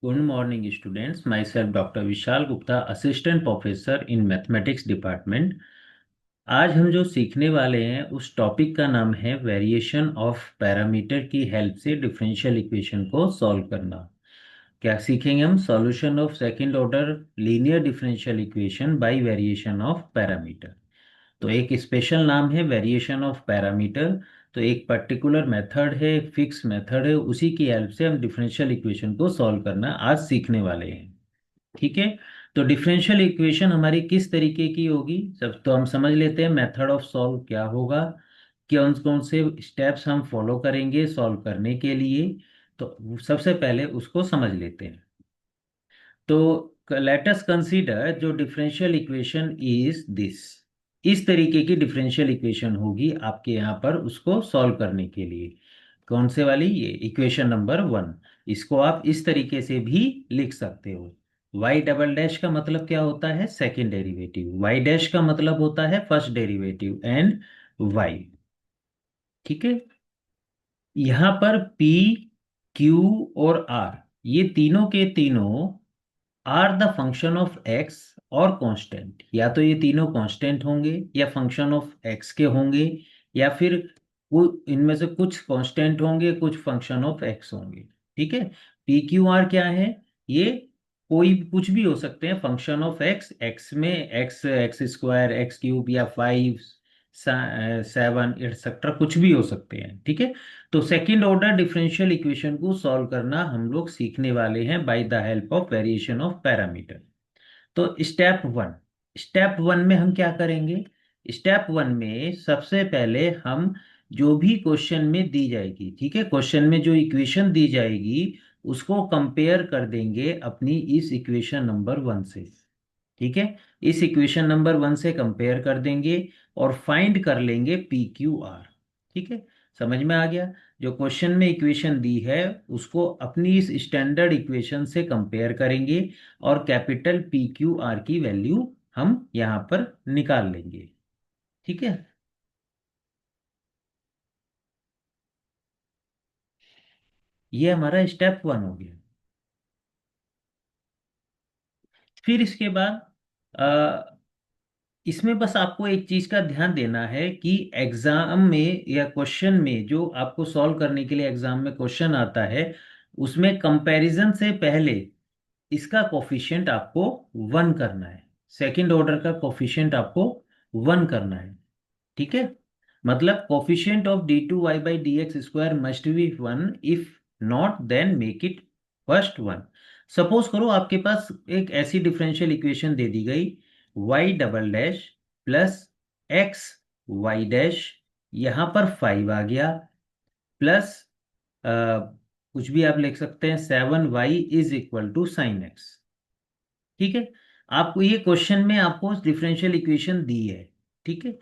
Good morning, students. Myself, Dr. Vishal Gupta, assistant professor in mathematics department. आज हम जो सीखने वाले हैं उस टॉपिक का नाम है वेरिएशन ऑफ पैरामीटर की हेल्प से डिफरेंशियल इक्वेशन को सॉल्व करना। क्या सीखेंगे हम? Solution of second order linear differential equation by variation of parameter. तो एक स्पेशल नाम है वेरिएशन ऑफ पैरामीटर। तो एक पर्टिकुलर मेथड है, फिक्स मेथड है, उसी की हेल्प से हम डिफरेंशियल इक्वेशन को सॉल्व करना आज सीखने वाले हैं। ठीक है। तो डिफरेंशियल इक्वेशन हमारी किस तरीके की होगी, सब तो हम समझ लेते हैं। मेथड ऑफ सॉल्व क्या होगा, कौन कौन से स्टेप्स हम फॉलो करेंगे सॉल्व करने के लिए। तो सबसे पहले उसको समझ लेते हैं। तो लेट अस कंसीडर जो डिफरेंशियल इक्वेशन इज दिस। इस तरीके की डिफरेंशियल इक्वेशन होगी आपके यहाँ पर उसको सॉल्व करने के लिए। कौन से वाली? ये इक्वेशन नंबर 1। इसको आप इस तरीके से भी लिख सकते हो। y डबल डैश का मतलब क्या होता है? Second derivative. y डैश का मतलब होता है फर्स्ट डेरिवेटिव एंड y। ठीक है। यहाँ पर p, q और r, ये तीनों के तीनों are the function of X और कांस्टेंट। या तो ये तीनों कांस्टेंट होंगे या फंक्शन ऑफ एक्स के होंगे, या फिर वो इनमें से कुछ कांस्टेंट होंगे कुछ फंक्शन ऑफ एक्स होंगे। ठीक है। पी क्यू आर क्या है? ये कोई कुछ भी हो सकते हैं फंक्शन ऑफ एक्स। एक्स में x, x square, x cube या 5, 7 एक्सेट्रा कुछ भी हो सकते हैं। ठीक है। तो सेकंड ऑर्डर डिफरेंशियल इक्वेशन को सॉल्व करना हम लोग सीखने वाले हैं bye the help of variation of parameter. तो स्टेप वन में हम क्या करेंगे? स्टेप वन में सबसे पहले हम जो भी क्वेश्चन में दी जाएगी, ठीक है, क्वेश्चन में जो इक्वेशन दी जाएगी उसको कंपेयर कर देंगे अपनी इस इक्वेशन नंबर 1 से। ठीक है। इस इक्वेशन नंबर 1 से कंपेयर कर देंगे और फाइंड कर लेंगे पी क्यू आर। ठीक है। समझ में आ गया? जो क्वेश्चन में इक्वेशन दी है उसको अपनी इस स्टैंडर्ड इक्वेशन से कंपेयर करेंगे और कैपिटल पी क्यू आर की वैल्यू हम यहां पर निकाल लेंगे। ठीक है। ये हमारा स्टेप 1 हो गया। फिर इसके बाद इसमें बस आपको एक चीज का ध्यान देना है कि एग्जाम में या क्वेश्चन में जो आपको सॉल्व करने के लिए एग्जाम में क्वेश्चन आता है उसमें कंपैरिजन से पहले इसका कोफिशिएंट आपको 1 करना है। सेकंड ऑर्डर का कोफिशिएंट आपको 1 करना है। ठीक है। मतलब coefficient of d2y/dx² must be 1, if not then make it first 1। Suppose करो आपके पास एक ऐसी डिफरेंशियल इक्वेशन दे दी गई, y double dash plus X Y dash, यहां पर 5 आ गया, प्लस कुछ भी आप लिख सकते हैं 7y = sin x। ठीक है। आपको ये क्वेश्चन में आपको डिफरेंशियल इक्वेशन दी है। ठीक है।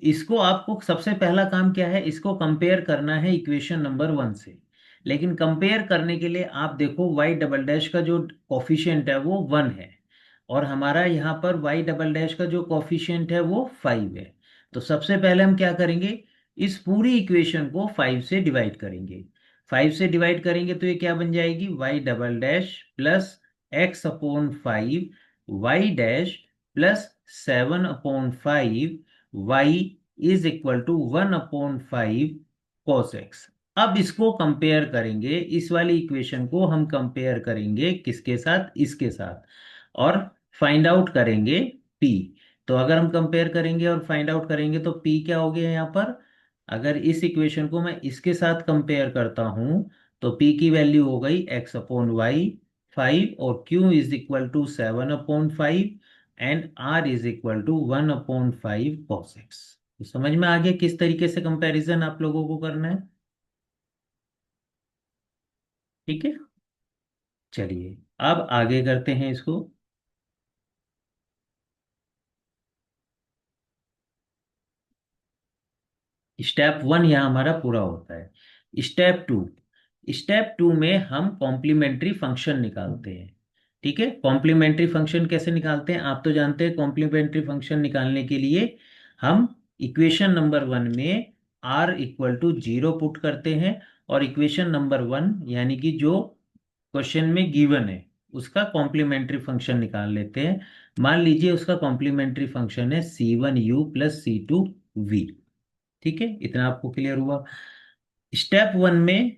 इसको आपको सबसे पहला काम क्या है, इसको कंपेयर करना है इक्वेशन नंबर 1 से। लेकिन कंपेयर करने के लिए आप देखो y डबल डैश का जो कॉफिशिएंट है वो 1 है, और हमारा यहाँ पर y डबल डैश का जो कॉफिशिएंट है वो 5 है। तो सबसे पहले हम क्या करेंगे, इस पूरी इक्वेशन को 5 से डिवाइड करेंगे। 5 से डिवाइड करेंगे तो ये क्या बन जाएगी, y double dash plus x/5 y dash plus 7/5 y = 1/5 cos x। अब इसको कंपेयर करेंगे, इस वाली इक्वेशन को हम कंपेयर करेंगे किसके साथ? इसके साथ, और फाइंड आउट करेंगे p। तो अगर हम कंपेयर करेंगे और फाइंड आउट करेंगे तो p क्या हो गया यहाँ पर? अगर इस इक्वेशन को मैं इसके साथ कंपेयर करता हूं तो p की वैल्यू हो गई x/y 5, और q = 7/5 and r = 1/5 cos x। तो समझ में आ गया किस तरीके से कंपैरिजन आप लोगों को करना है? ठीक है। चलिए अब आगे करते हैं इसको। स्टेप 1 यहाँ हमारा पूरा होता है। स्टेप 2 में हम कॉम्प्लीमेंट्री फंक्शन निकालते हैं। ठीक है। कॉम्प्लीमेंट्री फंक्शन कैसे निकालते हैं आप तो जानते हैं। कॉम्प्लीमेंट्री फंक्शन निकालने के लिए हम इक्वेशन नंबर 1 में r = 0 पुट करते हैं, और इक्वेशन नंबर 1 यानी कि जो क्वेश्चन में गिवन है उसका कॉम्प्लीमेंट्री फंक्शन निकाल लेते हैं। मान लीजिए उसका कॉम्प्लीमेंट्री फंक्शन है C1U प्लस C2V। ठीक है, इतना आपको क्लियर हुआ। स्टेप वन में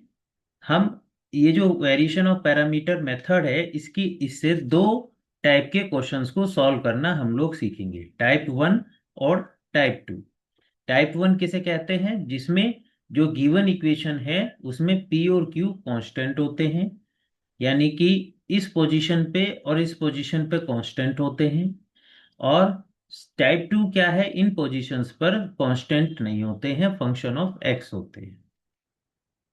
हम ये जो वेरिएशन ऑफ पैरामीटर मेथड है, इसकी इससे दो टाइप के क्वेश्चंस को सॉल्व करना हम लोग सीखेंगे, टाइप वन और टाइप टू। टाइप वन किसे कहते हैं? जिसमें जो गिवन इक्वेशन है उसमें P और Q कांस्टेंट होते हैं, यानी कि इस पोजीशन पे और इस पोजीशन पे कांस्टेंट होते हैं। और टाइप टू क्या है? इन पोजीशंस पर कांस्टेंट नहीं होते हैं, फंक्शन ऑफ x होते हैं।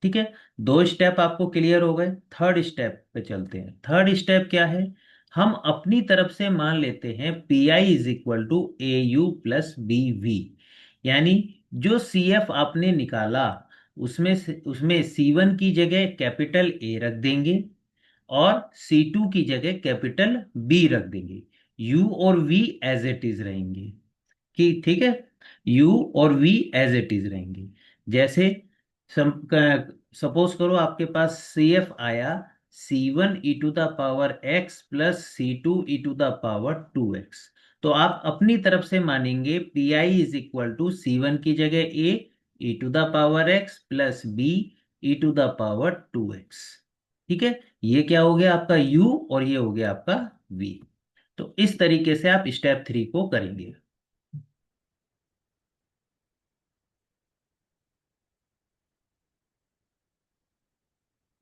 ठीक है, दो स्टेप आपको क्लियर हो गए। थर्ड स्टेप पे चलते हैं। थर्ड स्टेप क्या है? हम अपनी तरफ से मान लेते हैं P I is equal to A U plus B V. यानी जो सी एफ आपने निकाला उसमें सी वन की जगह कैपिटल ए रख देंगे और सी टू की जगह कैपिटल बी रख देंगे। यू और वी एज इट इज रहेंगे। कि ठीक है, u और v एज इट इज रहेंगे। जैसे सपोज करो आपके पास CF आया C1 e⁻x plus C2 e⁻2x। तो आप अपनी तरफ से मानेंगे P I is equal to C1 की जगह a e⁻x plus b e⁻2x। ठीक है, ये क्या हो गया आपका u और ये हो गया आपका v। तो इस तरीके से आप स्टेप थ्री को करेंगे।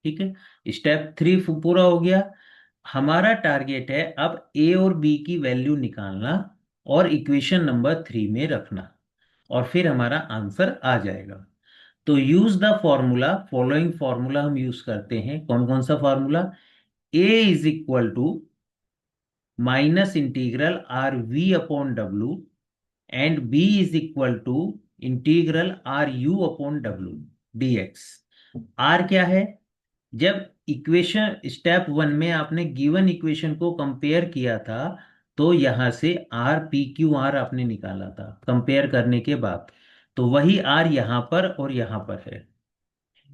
ठीक है, स्टेप थ्री पूरा हो गया। हमारा टारगेट है अब ए और बी की वैल्यू निकालना और इक्वेशन नंबर थ्री में रखना, और फिर हमारा आंसर आ जाएगा। तो use the formula, following formula हम यूज करते हैं। कौन कौन सा formula? A is equal to minus integral R V upon W and B is equal to integral R U upon W D X. R क्या है? जब इक्वेशन स्टेप वन में आपने गिवन इक्वेशन को कंपेयर किया था, तो यहां से आर पी क्यू आर आपने निकाला था कंपेयर करने के बाद। तो वही आर यहां पर और यहां पर है।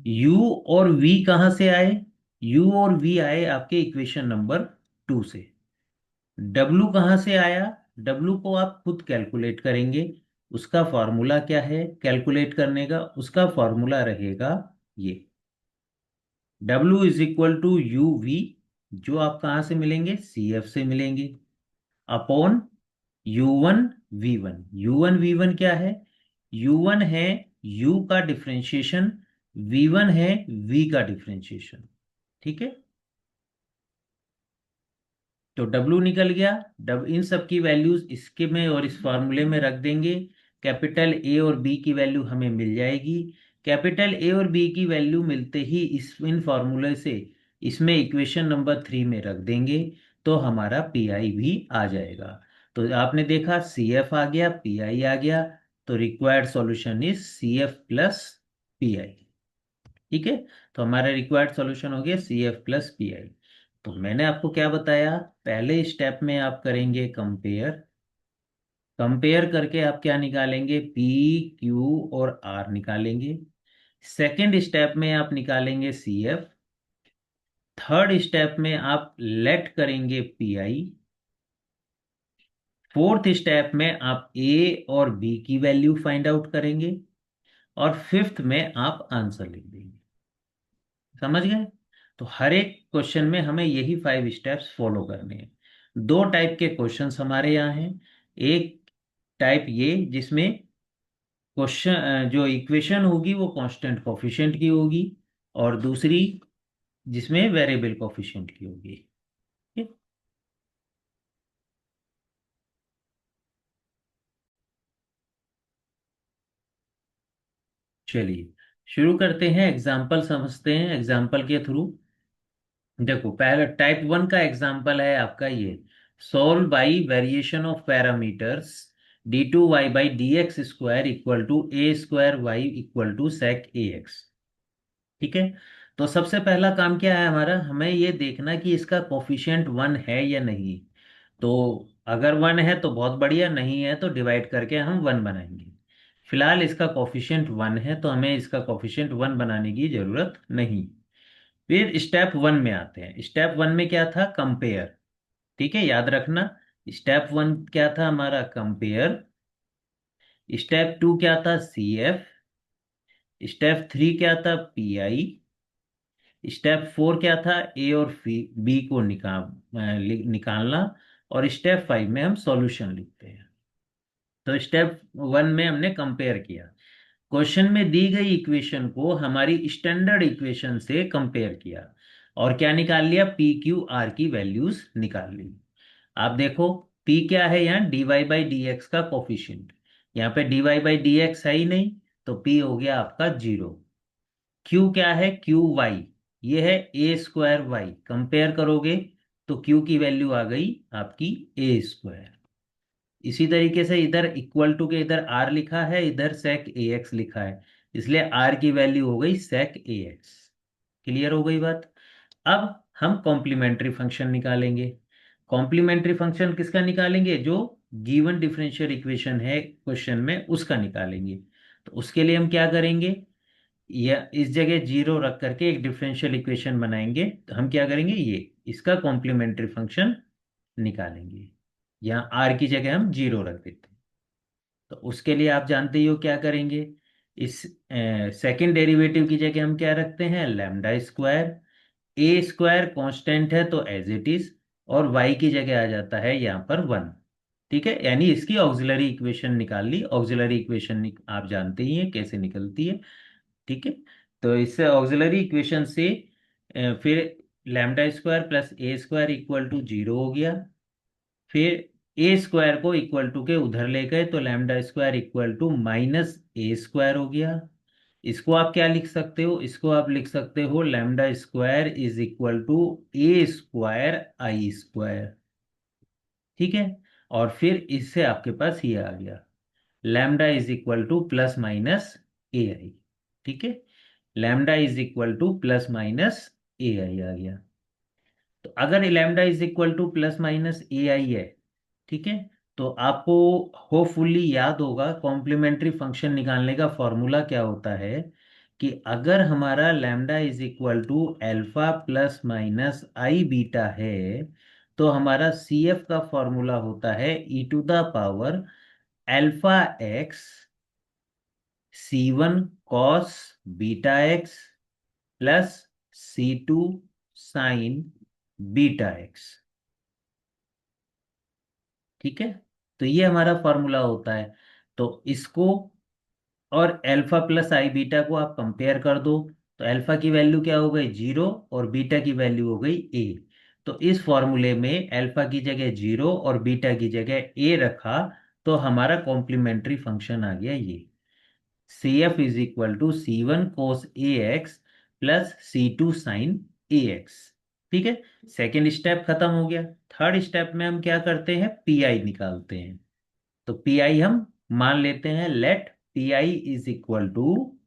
यू और वी कहां से आए? यू और वी आए आपके इक्वेशन नंबर टू से। डब्लू कहां से आया? डब्लू को आप खुद कैलकुलेट करेंगे। उसका फॉर्मूला क्या है कैलकुलेट करने का? उसका फॉर्मूला रहेगा ये, W is equal to U V, जो आप कहाँ से मिलेंगे? सी एफ से मिलेंगे, upon U1 V1। U1 V1 क्या है? U1 है U का डिफरेंशिएशन, V1 है V का डिफरेंशिएशन। ठीक है, तो W निकल गया। डब इन सब की वैल्यूज इसके में और इस फार्मूले में रख देंगे। कैपिटल ए और बी की वैल्यू हमें मिल जाएगी। कैपिटल ए और बी की वैल्यू मिलते ही इस इन फार्मूले से इसमें इक्वेशन नंबर थ्री में रख देंगे, तो हमारा पी आई भी आ जाएगा। तो आपने देखा सी एफ आ गया, पी आई आ गया। तो required solution is C F plus P I. ठीक है, तो हमारा रिक्वायर्ड सॉल्यूशन हो गया C F plus P I. तो मैंने आपको क्या बताया? पहले स्टेप में आप करेंगे कंपेयर। कंपेयर करके आप क्या निकालेंगे? पी क्यू और आर निकालेंगे। सेकंड स्टेप में आप निकालेंगे सी एफ। थर्ड स्टेप में आप लेट करेंगे पी आई। फोर्थ स्टेप में आप ए और बी की वैल्यू फाइंड आउट करेंगे। और फिफ्थ में आप आंसर लिख देंगे। समझ गए? तो हर एक क्वेश्चन में हमें यही फाइव स्टेप्स फॉलो करने हैं। दो टाइप के क्वेश्चंस हमारे यहाँ हैं। एक टाइप ये जिसमें क्वेश्चन जो इक्वेशन होगी वो कांस्टेंट कोफिशिएंट की होगी, और दूसरी जिसमें वेरिएबल कोफिशिएंट की होगी। ठीक? चलिए शुरू करते हैं, एग्जाम्पल समझते हैं एग्जाम्पल के थ्रू। देखो पहला टाइप वन का एग्जाम्पल है आपका ये, solve by variation of parameters d2y/dx² equal to a² y equal to sec ax। ठीक है, तो सबसे पहला काम क्या है हमारा? हमें ये देखना कि इसका कोफिशिएंट वन है या नहीं। तो अगर वन है तो बहुत बढ़िया, नहीं है तो डिवाइड करके हम वन बनाएंगे। फिलहाल इसका कोफिशिएंट वन है तो हमें इसका कोफिशिएंट वन बनाने की जरूरत नहीं। फिर स्टेप वन में आते हैं। स्टेप वन में क्या था? कंपेयर। ठीक है, याद रखना। स्टेप वन क्या था हमारा? कंपेयर। स्टेप टू क्या था? C F. स्टेप थ्री क्या था? P I. स्टेप फोर क्या था? ए और बी को निकालना। और स्टेप फाइव में हम सॉल्यूशन लिखते हैं। तो स्टेप वन में हमने कंपेयर किया। क्वेश्चन में दी गई इक्वेशन को हमारी स्टैंडर्ड इक्वेशन से कंपेयर किया और क्या निकाल लिया? पी क्यू आर की वैल्यूज निकाल ली। आप देखो, पी क्या है? यहाँ D Y by D X का कोफिशिएंट। यहाँ पे D Y by D X है ही नहीं, तो पी हो गया आपका जीरो। क्यू क्या है? Q Y. ये है ए स्क्वायर वाई। कंपेयर करोगे तो क्यू की वैल्यू आ गई आपकी ए स्क्वायर। इसी तरीके से इधर इक्वल टू के इधर आर लिखा है, इधर सेक ए एक्स लिखा है, इसलिए आर की वैल्यू हो गई सेक ए एक्स। क्लियर हो गई बात? अब हम कॉम्प्लीमेंट्री फंक्शन निकालेंगे। कॉम्प्लीमेंट्री फंक्शन किसका निकालेंगे? जो गिवन डिफरेंशियल इक्वेशन है क्वेश्चन में उसका निकालेंगे। तो उसके लिए हम क्या करेंगे? या इस जगह जीरो रख करके एक डिफरेंशियल इक्वेशन बनाएंगे। तो हम क्या करेंगे? ये इसका कॉम्प्लीमेंट्री फंक्शन निकालेंगे। यहाँ आर की जगह हम जीरो रख देते हैं। तो उसके लिए आप जानते ही हो क्या करेंगे। इस सेकंड डेरिवेटिव की जगह हम क्या रखते हैं? Lambda square. A square constant है तो एज इट इज, और वाई की जगह आ जाता है यहाँ पर वन। ठीक है, यानी इसकी ऑक्सिलरी इक्वेशन निकाल ली। ऑक्सिलरी इक्वेशन आप जानते ही हैं कैसे निकलती है। ठीक है, तो इससे ऑक्सिलरी इक्वेशन से फिर lambda square plus A square equal to zero हो गया। फिर ए स्क्वायर को इक्वल टू के उधर ले गए तो lambda square equal to minus A square हो गया। इसको आप क्या लिख सकते हो? इसको आप लिख सकते हो lambda square is equal to A square I square. ठीक है, और फिर इससे आपके पास ये आ गया lambda is equal to plus minus A I. ठीक है, lambda is equal to plus minus A I आ गया। तो अगर lambda is equal to plus minus A I है, ठीक है, तो आपको होपफुली याद होगा कॉम्प्लीमेंट्री फंक्शन निकालने का फॉर्मूला क्या होता है। कि अगर हमारा lambda is equal to alpha plus minus I beta है, तो हमारा सी एफ का फॉर्मूला होता है E to the power alpha X C one cos beta X plus C two sine beta X. ठीक है, तो ये हमारा फॉर्मूला होता है। तो इसको और अल्फा प्लस आई बीटा को आप कंपेयर कर दो, तो अल्फा की वैल्यू क्या हो गई? जीरो, और बीटा की वैल्यू हो गई ए। तो इस फॉर्मूले में अल्फा की जगह जीरो और बीटा की जगह ए रखा, तो हमारा कॉम्प्लीमेंट्री फंक्शन आ गया ये C F is equal to C one cos A X plus C two sine A X. ठीक है, सेकेंड स्टेप खत्म हो गया। थर्ड स्टेप में हम क्या करते हैं? पी आई निकालते हैं। तो पी आई हम मान लेते हैं, let P I is equal to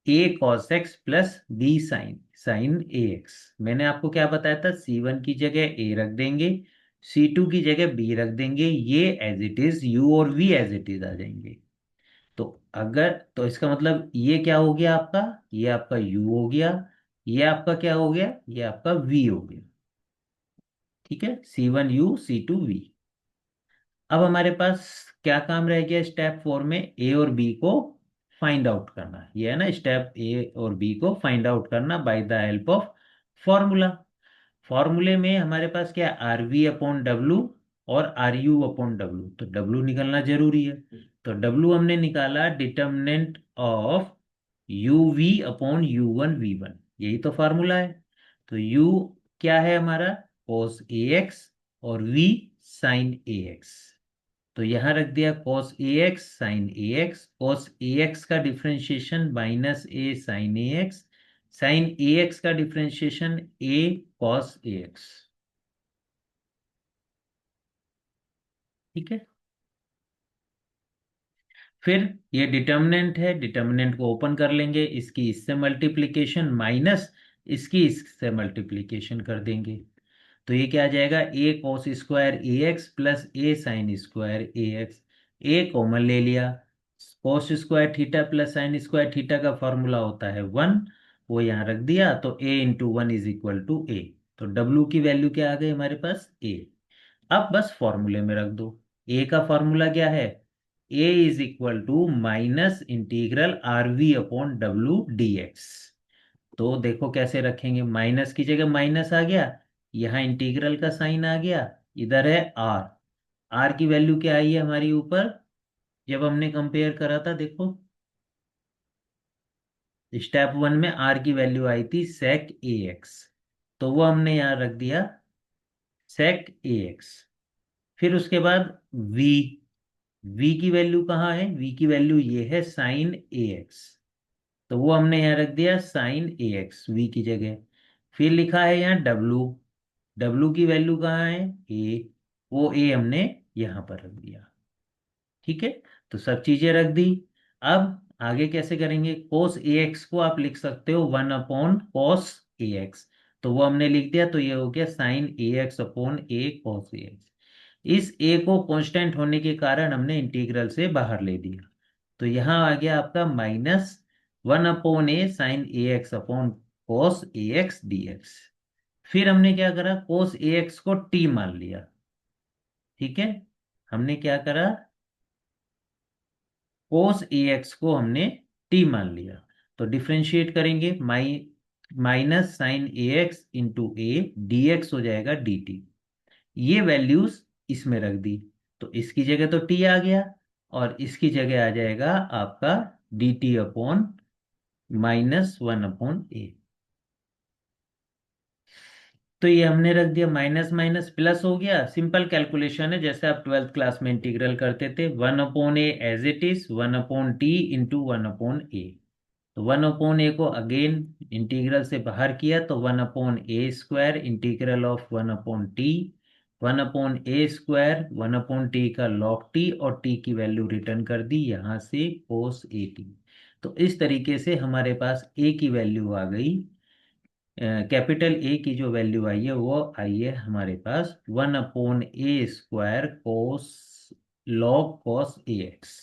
A cos X plus B sine sine A X. मैंने आपको क्या बताया था? सी वन की जगह ए रख देंगे, सी टू की जगह बी रख देंगे, ये एज इट इज यू और वी एज इट इज आ जाएंगे। तो अगर तो इसका मतलब ये क्या हो गया आपका? ये आपका u हो गया, ये आपका क्या हो गया? ये आपका v हो गया। ठीक है, C1u C2v। अब हमारे पास क्या काम रह गया? स्टेप फोर में ए और बी को फाइंड आउट करना। ये है ना, स्टेप ए और बी को फाइंड आउट करना by the help of formula. फॉर्मूले में हमारे पास क्या? आर वी अपॉन डब्लू और आर यू अपॉन डब्लू। तो डब्लू निकलना जरूरी है। तो डब्लू हमने निकाला determinant of U V upon U one V one, यही तो फार्मूला है। तो यू क्या है हमारा? cos ए एक्स, और v साइन ए एक्स। तो यहां रख दिया cos A x sign A x. cos A x का differentiation minus A sign A x, sign A x का डिफरेंशिएशन ए cos ए एक्स। ठीक है, फिर ये डिटर्मिनेंट है, डिटर्मिनेंट को ओपन कर लेंगे, इसकी इससे मल्टीप्लीकेशन माइनस इसकी इससे मल्टीप्लीकेशन कर देंगे। तो ये क्या आ जाएगा? A cos square A X plus A sine square A X. A common ले लिया, cos square theta plus sine square theta का फॉर्मूला होता है वन, वो यहाँ रख दिया, तो a into one is equal to A. तो w की वैल्यू क्या आ गई हमारे पास, a। अब बस फॉर्मूले में रख दो। a का फॉर्मूला क्या है, a is equal to minus integral R V upon W D X. तो देखो कैसे रखेंगे, माइनस की जगह माइनस आ गया, यहाँ इंटीग्रल का साइन आ गया, इधर है आर। आर की वैल्यू क्या आई है हमारी ऊपर, जब हमने कंपेयर करा था, देखो स्टेप वन में आर की वैल्यू आई थी सेक ए एक्स, तो वो हमने यहाँ रख दिया सेक ए एक्स। फिर उसके बाद v, v की वैल्यू कहाँ है, v की वैल्यू ये है साइन ए एक्स, तो वो हमने यहाँ रख दिया साइन ए एक्स v की जगह। फिर लिखा है यहाँ w, w की वैल्यू कहाँ है a, वो a हमने यहाँ पर रख दिया। ठीक है, तो सब चीजें रख दी। अब आगे कैसे करेंगे, कोस ए एक्स को आप लिख सकते हो one upon cos A X, तो वो हमने लिख दिया, तो ये हो गया sign A x upon A cos A x. इस ए को कांस्टेंट होने के कारण हमने इंटीग्रल से बाहर ले दिया, तो यहाँ आ गया आपका minus one upon A sign A x upon cos A x D x. फिर हमने क्या करा, कोस ए एक्स को टी मान लिया। ठीक है, हमने क्या करा, कोस ए एक्स को हमने टी मान लिया, तो डिफ्रेंशिएट करेंगे, minus sine A X into A D X हो जाएगा डी टी। ये वैल्यूज इसमें रख दी, तो इसकी जगह तो टी आ गया, और इसकी जगह आ जाएगा आपका D T upon minus one upon A. तो ये हमने रख दिया, माइनस माइनस प्लस हो गया, सिंपल कैलकुलेशन है, जैसे आप ट्वेल्थ क्लास में इंटीग्रल करते थे, one upon A as it is, one upon T into one upon A. तो वन अपॉन ए को अगेन इंटीग्रल से बाहर किया, तो one upon A square integral of one upon T, one upon A square one upon T का log T, और T की value return कर दी यहाँ से कोस ए टी। तो इस तरीके से हमारे पास ए की वैल्यू आ गई, कैपिटल ए की जो वैल्यू आई है वो आई है हमारे पास one upon A square cos log cos A X.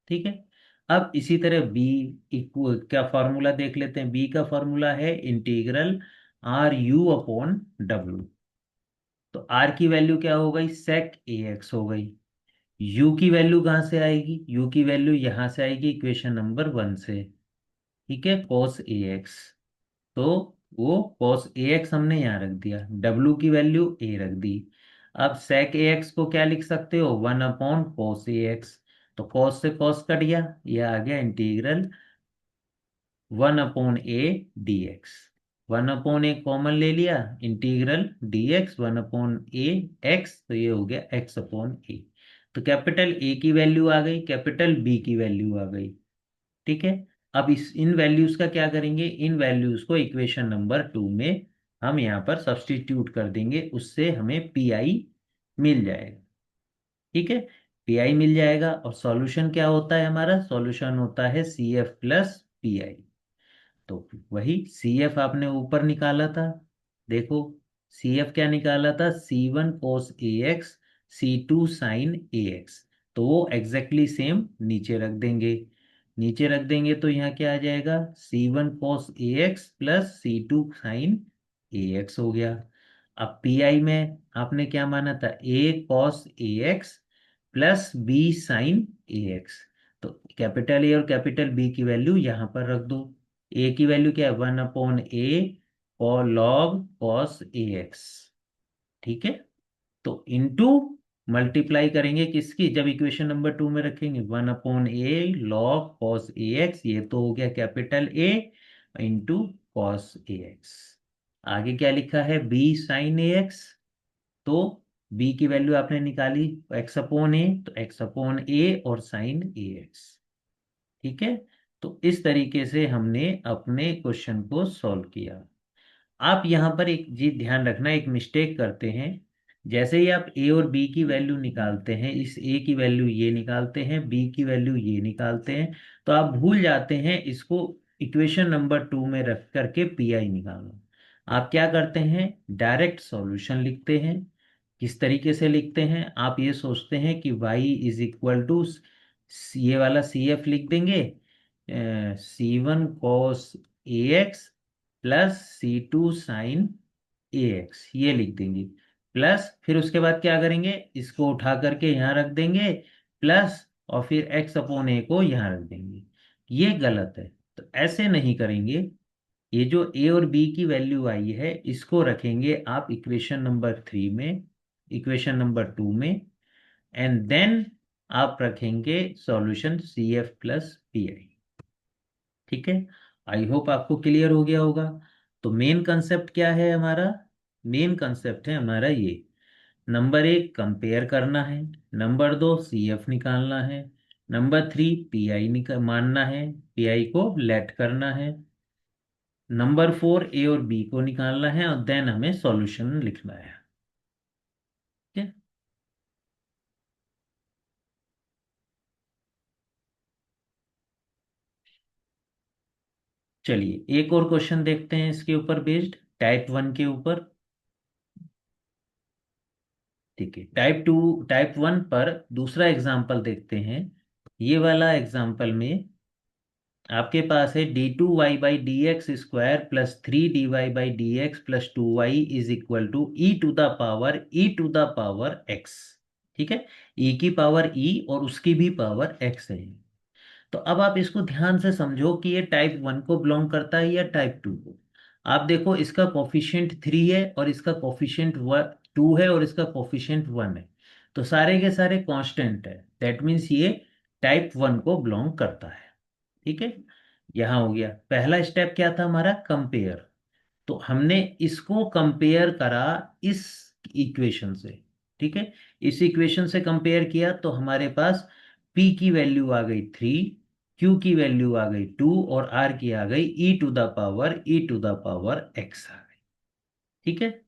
ठीक है, अब इसी तरह बी इक्वल क्या फॉर्मूला देख लेते हैं, बी का फॉर्मूला है integral R U upon W. तो आर की वैल्यू क्या हो गई, सेक ए एक्स हो गई। यू की वैल्यू कहाँ से आएगी, यू की वैल्यू यहाँ से आएगी इक्वेशन नंबर वन से। ठीक है, कॉस ए एक्स, तो वो cos ax हमने यहाँ रख दिया, w की वैल्यू a रख दी। अब sec ax को क्या लिख सकते हो, वन अपॉन cos ax, तो cos से cos कट गया, ये आ गया integral one upon A D X. One upon A common ले लिया, integral D X one upon A X, तो ये हो गया एक्स अपॉन ए। तो कैपिटल ए की वैल्यू आ गई, कैपिटल बी की वैल्यू आ गई। ठीक है, अब इस इन वैल्यूज का क्या करेंगे, इन वैल्यूज को इक्वेशन नंबर टू में हम यहाँ पर सब्स्टिट्यूट कर देंगे, उससे हमें पी आई मिल जाएगा। ठीक है, पी आई मिल जाएगा, और सॉल्यूशन क्या होता है हमारा, सॉल्यूशन होता है C F plus P I. तो वही सी एफ आपने ऊपर निकाला था, देखो सी एफ क्या निकाला था, C one cos A X C two sine A X, तो वो एग्जैक्टली सेम नीचे रख देंगे। नीचे रख देंगे तो यहाँ क्या आ जाएगा, C one cos A X plus C two sine A X हो गया। अब पी आई में आपने क्या माना था, ए cos A X plus B sign A X, तो कैपिटल ए और कैपिटल बी की वैल्यू यहाँ पर रख दो। ए की वैल्यू क्या है, वन अपॉन ए और लॉग कॉस ए एक्स। ठीक है, तो इनटू मल्टीप्लाई करेंगे किसकी, जब इक्वेशन नंबर टू में रखेंगे, one upon A log cos A x, ये तो हो गया capital A into cos A x. आगे क्या लिखा है, बी साइन ए एक्स, तो बी की वैल्यू आपने निकाली एक्स अपॉन ए, तो एक्स अपॉन ए और साइन ए एक्स। ठीक है, तो इस तरीके से हमने अपने क्वेश्चन को सॉल्व किया। आप यहाँ पर एक चीज ध्यान रखना, एक मिस्टेक करते हैं, जैसे ही आप ए और बी की वैल्यू निकालते हैं, इस ए की वैल्यू ये निकालते हैं, बी की वैल्यू ये निकालते हैं, तो आप भूल जाते हैं इसको इक्वेशन नंबर टू में रख करके पी आई निकालना। आप क्या करते हैं, डायरेक्ट सॉल्यूशन लिखते हैं। किस तरीके से लिखते हैं, आप ये सोचते हैं कि y इज इक्वल टू, ये वाला सी एफ लिख देंगे, C one cos A X plus C2 sine AX, ये लिख देंगे। प्लस फिर उसके बाद क्या करेंगे, इसको उठा करके यहाँ रख देंगे, प्लस और फिर x अपॉन a को यहाँ रख देंगे। ये गलत है, तो ऐसे नहीं करेंगे। ये जो a और b की वैल्यू आई है इसको रखेंगे आप इक्वेशन नंबर 3 में, इक्वेशन नंबर 2 में, एंड देन आप रखेंगे सॉल्यूशन CF प्लस PI। ठीक है, आई होप आपको क्लियर हो गया होगा। तो मेन कंसेप्ट क्या है हमारा, मेन कंसेप्ट है हमारा ये, नंबर 1 कंपेयर करना है, नंबर 2 CF निकालना है, नंबर 3 PI मानना है, PI को लेट करना है, नंबर 4 A और B को निकालना है, और देन हमें सॉल्यूशन लिखना है। ठीक है, चलिए एक और क्वेश्चन देखते हैं इसके ऊपर बेस्ड, टाइप 1 के ऊपर। ठीक है, टाइप 1 पर दूसरा एग्जाम्पल देखते हैं। ये वाला एग्जाम्पल में आपके पास है d2y/dx² plus 3dy/dx plus 2y is equal to e⁻x। ठीक है, e की पावर e और उसकी भी पावर x है। तो अब आप इसको ध्यान से समझो कि ये टाइप 1 को बिलोंग करता है या टाइप 2 को। आप देखो इसका कोफिशिएंट 3 है और इसका कोफिशिएंट 2 है और इसका कोफिशिएंट 1 है, तो सारे के सारे कांस्टेंट है, दैट मीन्स ये टाइप 1 को बिलोंग करता है। ठीक है, यहां हो गया पहला स्टेप, क्या था हमारा, कंपेयर। तो हमने इसको कंपेयर करा इस इक्वेशन से। ठीक है, इस इक्वेशन से कंपेयर किया तो हमारे पास P की वैल्यू आ गई 3, Q की वैल्यू आ गई 2 और R की आ गई e⁻x आ गई। ठीक है,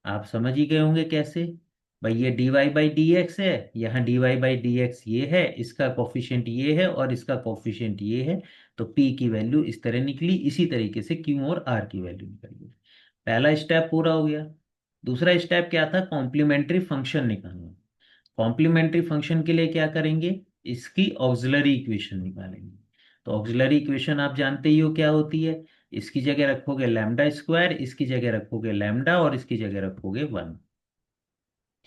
आप समझ ही गए होंगे कैसे। भाई ये dy/dx है, यहाँ dy/dx ये है, इसका कोफिशिएंट ये है और इसका कोफिशिएंट ये है, तो p की वैल्यू इस तरह निकली, इसी तरीके से q और r की वैल्यू निकली। पहला स्टेप पूरा हो गया। दूसरा स्टेप क्या था, कॉम्प्लीमेंट्री फंक्शन निकालना। कॉम्प्लीमेंट्री फंक्शन के लिए क्या करेंगे, इसकी ऑक्सिलरी इक्वेशन निकालेंगे। तो ऑक्सिलरी इक्वेशन आप जानते ही हो क्या होती है, इसकी जगह रखोगे λ², इसकी जगह रखोगे लैम्डा और इसकी जगह रखोगे 1।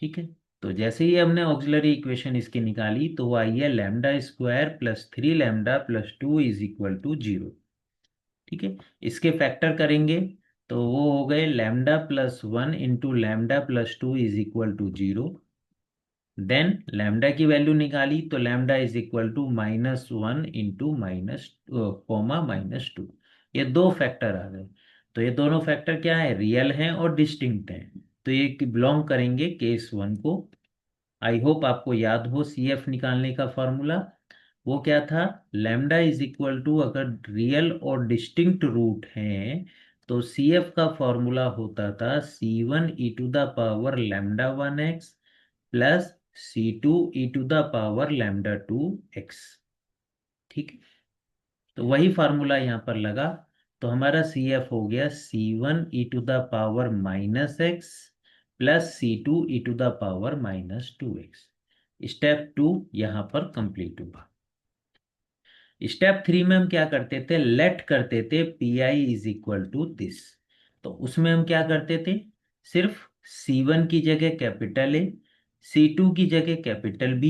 ठीक है, तो जैसे ही हमने ऑक्सिलरी इक्वेशन इसकी निकाली तो वो आई है λ² plus 3λ plus 2 is equal to 0। ठीक है, इसके फैक्टर करेंगे तो वो हो गए λ+1 into λ+2 is equal to 0। Then lambda की वैल्यू निकाली तो lambda is equal to -1 into -2। ये दो फैक्टर आ गए। तो ये दोनों फैक्टर क्या है, रियल हैं और डिस्टिंक्ट हैं, तो ये बिलोंग करेंगे केस 1 को। आई होप आपको याद हो CF निकालने का फॉर्मूला, वो क्या था, लैम्डा इज इक्वल टू, अगर रियल और डिस्टिंक्ट रूट हैं तो CF का फॉर्मूला होता था C1 e⁻λ1x plus C2 e⁻λ2x। ठीक है, तो वही फार्मूला यहाँ पर लगा, तो हमारा CF हो गया C1 e⁻−x plus C2 e⁻−2x। Step 2 यहाँ पर कंप्लीट हुआ। स्टेप 3 में हम क्या करते थे, लेट करते थे PI is equal to this. तो उसमें हम क्या करते थे, सिर्फ C1 की जगह कैपिटल A, C2 की जगह कैपिटल B,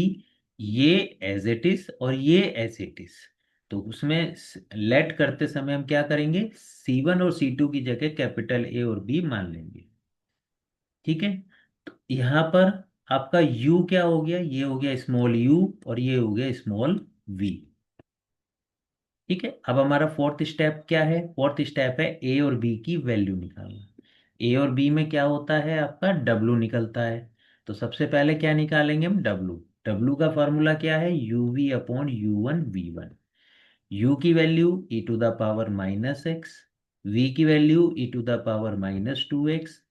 ये एज इट इज और ये एज इट इज। तो उसमें लेट करते समय हम क्या करेंगे, C1 और C2 की जगह कैपिटल A और B मान लेंगे। ठीक है, तो यहाँ पर आपका U क्या हो गया, ये हो गया स्मॉल u और ये हो गया स्मॉल v। ठीक है, अब हमारा फोर्थ स्टेप क्या है, फोर्थ स्टेप है ए और बी की वैल्यू निकालना। ए और बी में क्या होता है, आपका डब्लू निकलता है। तो सबसे पहले क्या निकालेंगे हम, डब्लू। डब्लू का फॉर्मूला क्या है, UV/U1V1। u की वैल्यू e⁻−x, v की वैल्यू e⁻−2x।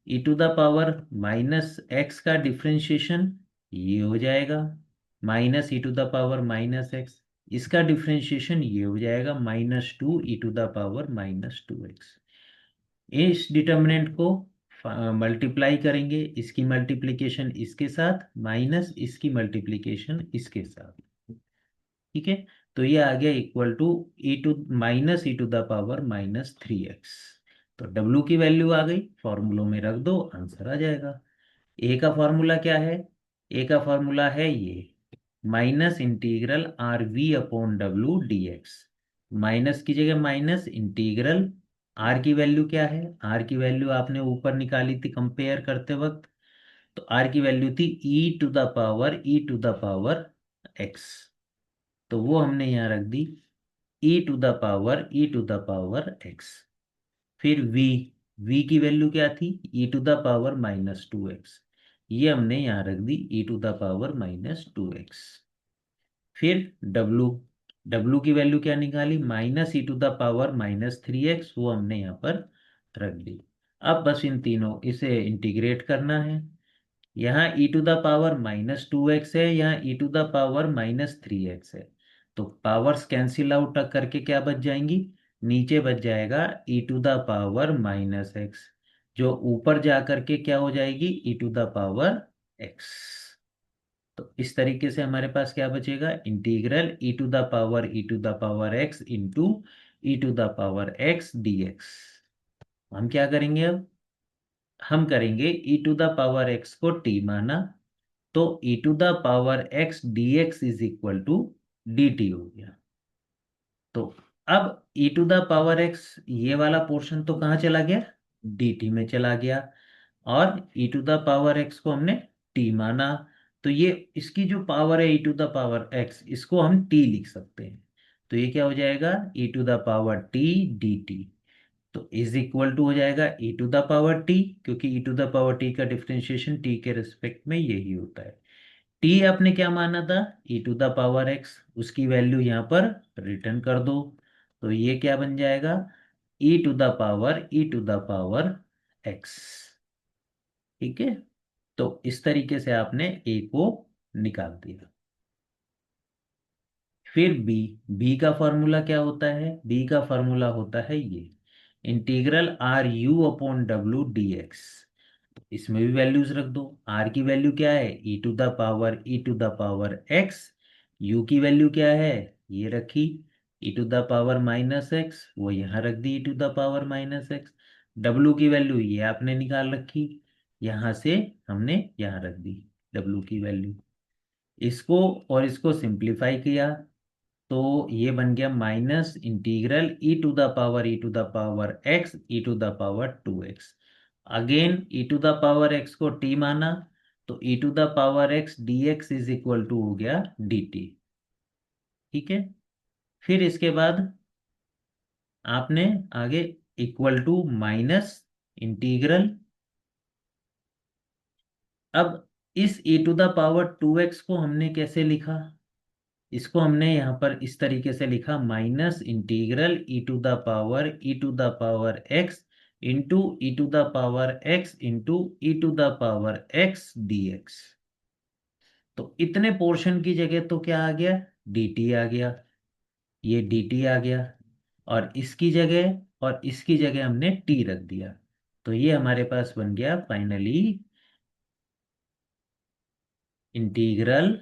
e⁻−x का डिफ्रेंशिएशन ये हो जाएगा -e⁻−x, इसका डिफ्रेंशिएशन ये हो जाएगा -2 e⁻−2x। इस डिटर्मिनेंट को मल्टीप्लाई करेंगे, इसकी मल्टीप्लिकेशन इसके साथ माइनस इसकी मल्टीप्लिकेशन इसके साथ। ठीक है, तो ये आ गया इक्वल टू e⁻−3x। तो डब्लू की वैल्यू आ गई, फॉर्मूलों में रख दो, आंसर आ जाएगा। ए का फॉर्मूला क्या है? ए का फॉर्मूला है ये, minus integral R V upon W D X. Minus की जगह माइनस इंटीग्रल, आर की वैल्यू क्या है? आर की वैल्यू आपने ऊपर निकाली थी कंपेयर करते वक्त, तो आर की वैल्यू थी ई टू द पावर एक्स, तो वो हमने यहाँ रख दी ई टू द पावर एक्स। फिर v की वैल्यू क्या थी? e⁻²x, ये हमने यहाँ रख दी e⁻²x। फिर w, w की वैल्यू क्या निकाली? -e⁻−3x, वो हमने यहाँ पर रख दी। अब बस इन तीनों इसे इंटीग्रेट करना है। यहाँ e⁻−2x है, यहाँ e⁻−3x है, तो पावर्स कैंसिल आउट करके क्या बच जाएंगी? नीचे बच जाएगा e⁻−x, जो ऊपर जा करके क्या हो जाएगी? e⁻x। तो इस तरीके से हमारे पास क्या बचेगा? Integral e⁻x into e⁻x dx। हम क्या करेंगे अब? हम करेंगे e⁻x को t माना, तो e⁻x dx is equal to dt हो गया। तो अब e⁻x, ये वाला पोर्शन तो कहाँ चला गया? dt में चला गया, और e⁻x को हमने t माना, तो ये इसकी जो पावर है e⁻x, इसको हम t लिख सकते हैं। तो ये क्या हो जाएगा? e⁻t dt, तो इज इक्वल टू हो जाएगा e⁻t, क्योंकि e⁻t का डिफरेंशिएशन t के रिस्पेक्ट में यही होता है। t आपने क्या माना था? e⁻x, उसकी वैल्यू यहाँ पर रिटर्न कर दो, तो ये क्या बन जाएगा? e⁻x। ठीक है, तो इस तरीके से आपने a को निकाल दिया। फिर b का फॉर्मूला क्या होता है? b का फॉर्मूला होता है ये, integral R U upon W D X. इसमें भी वैल्यूज रख दो। आर की वैल्यू क्या है? e⁻x। यू की वैल्यू क्या है? ये रखी e⁻−x, वो यहाँ रख दी e⁻−x। डब्लू की वैल्यू ये आपने निकाल रखी, यहाँ से हमने यहाँ रख दी डब्लू की वैल्यू। इसको और इसको सिंप्लीफाई किया, तो ये बन गया minus integral e⁻x again e⁻x को t माना, तो e⁻x dx is equal to हो गया dt। ठीक है, फिर इसके बाद आपने आगे इक्वल टू माइनस इंटीग्रल। अब इस e⁻2x को हमने कैसे लिखा? इसको हमने यहाँ पर इस तरीके से लिखा, minus integral e⁻x into e⁻x dx। तो इतने पोर्शन की जगह तो क्या आ गया? dt आ गया, ये dt आ गया, और इसकी जगह और इसकी जगह हमने t रख दिया, तो ये हमारे पास बन गया फाइनली इंटीग्रल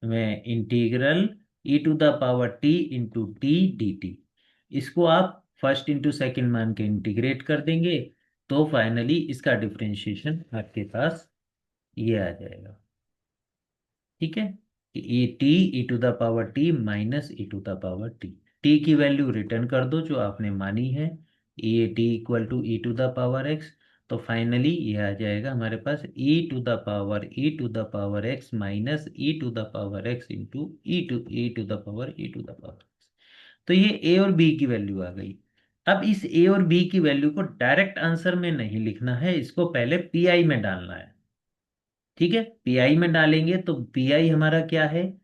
में integral e⁻t into T D T. इसको आप फर्स्ट इंटू सेकेंड मान के इंटीग्रेट कर देंगे, तो फाइनली इसका डिफरेंशिएशन आपके पास ये आ जाएगा। ठीक है, ये T e⁻t minus e⁻t, T की वैल्यू रिटर्न कर दो जो आपने मानी है, ये टी इक्वल टू e⁻x, तो फाइनली ये आ जाएगा हमारे पास e⁻x minus e⁻x into e⁻x। तो ये ए और बी की वैल्यू आ गई। अब इस ए और बी की वैल्यू को डायरेक्ट आंसर में नहीं लिखना है, इसको पहले पीआई में डालना है। ठीक है, पीआई में डालेंगे तो पीआई हमारा क्या है?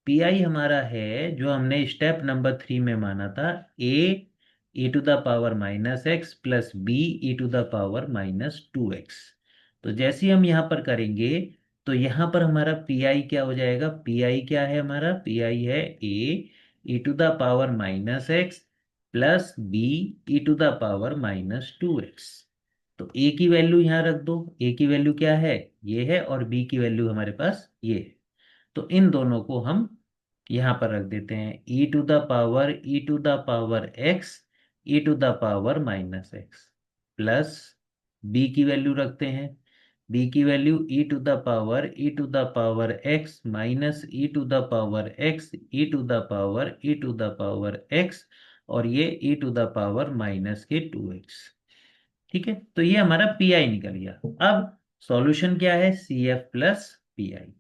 पीआई हमारा है जो हमने स्टेप नंबर 3 में माना था, ए e⁻x प्लस बी e⁻−2x। तो जैसे ही हम यहाँ पर करेंगे, तो यहाँ पर हमारा पीआई क्या हो जाएगा? पीआई क्या है हमारा? पीआई है ए e⁻−x प्लस बी e⁻−2x। तो ए की वैल्यू यहाँ रख दो, ए की वैल्यू क्या है? ये है, और बी की वैल्यू हमारे पास ये है, तो इन दोनों को हम यहाँ पर रख देते हैं E to the power X E to the power minus X plus B की वैल्यू रखते हैं, बी की value E to the power X minus E to the power X E to the power X और ये E to the power minus के 2x। ठीक है, तो ये हमारा पी आई निकल गया। अब सॉल्यूशन क्या है, C F plus P I.